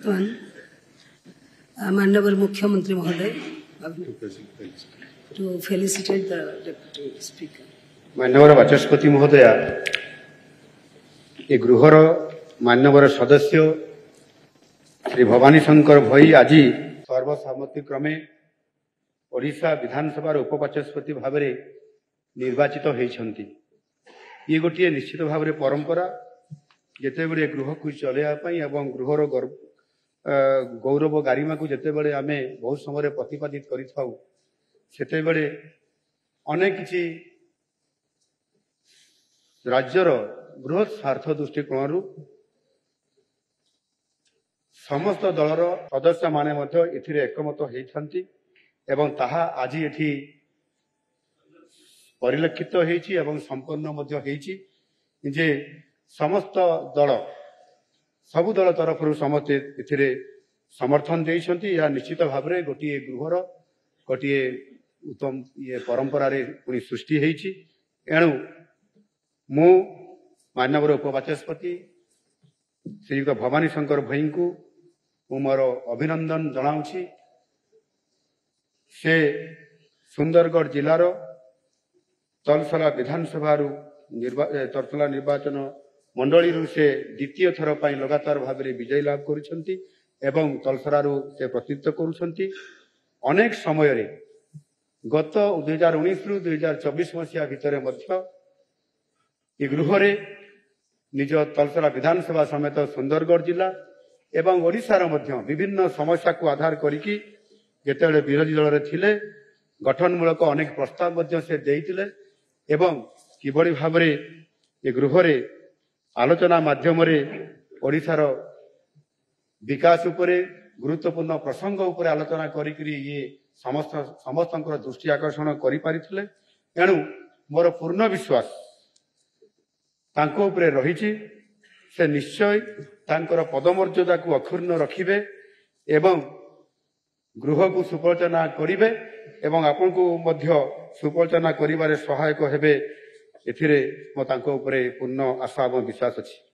वर्तमान माननीय मुख्यमंत्री महोदय to felicitate the deputy speaker. मान्यवर बाचस्पति महोदया, ये गृहर मान्यवर सदस्य श्री भवानी शंकर भई आज सर्वसम्मतिक्रमे ओडिशा विधानसभा उपबाचस्पति भाव निर्वाचित होती। ये गोटे निश्चित भाव परंपरा जिते बड़े गृह को चलैवाई एवं गृहर गौरव गारिमा को जिते बड़े आमे बहुत समय प्रतिपादित करते अनेक किसी राज्यर बृहत स्वार्थ दृष्टिकोण समस्त दलर सदस्य माने एकमत होती एवं ताहा आज एठी परिलक्षित होईछि एवं संपन्न होईछि जे समस्त दल सबु दल तरफ समस्ते एथिरे समर्थन देइछन्ति। या निश्चित भाव में गोटे गृहर गोटे उत्तम ये परंपरा पुणी सृष्टि होईछि। एणु मु माननीय उपबाचस्पति श्रीयुक्त भवानी शंकर भई को मोर अभिनंदन जनाऊछि। से सुंदरगढ़ जिलार तलसला विधानसभा तलसला निर्वाचन मंडली से द्वितीय थर पर लगातार भाव में विजय लाभ करुछन्ति एवं तलसरारू से प्रतिनिधित्व करुछन्ति। अनेक समय रे गत 2019 रु 2024 मसीहा भितर ये गृहरे निज तलसरा विधानसभा समेत सुंदरगढ़ जिला एवं ओडिशार विभिन्न समस्या को आधार करिकी जेतेबेले विरोधी दल थिले गठनमूलक अनेक प्रस्ताव से देइतिले एवं किभଳି भाबरे ये गृहरे आलोचना माध्यम ओडिशार विकास उपरे गुरुत्वपूर्ण प्रसंग उपरे आलोचना करिकरी ये समस्त दृष्टि आकर्षण करि पारिथिले। एणु मोर पूर्ण विश्वास तांको उपरे रहिछि। से निश्चय तांकर पदमर्यादा को अक्षुण्ण रखिबे एवं गृह को सुपरिचालना करिवे एवं आपन को मध्य सुपरिचालना करिबारे सहायक हेबे। एथिरे मो तांको उपरे पूर्ण आशा एवं विश्वास अछि।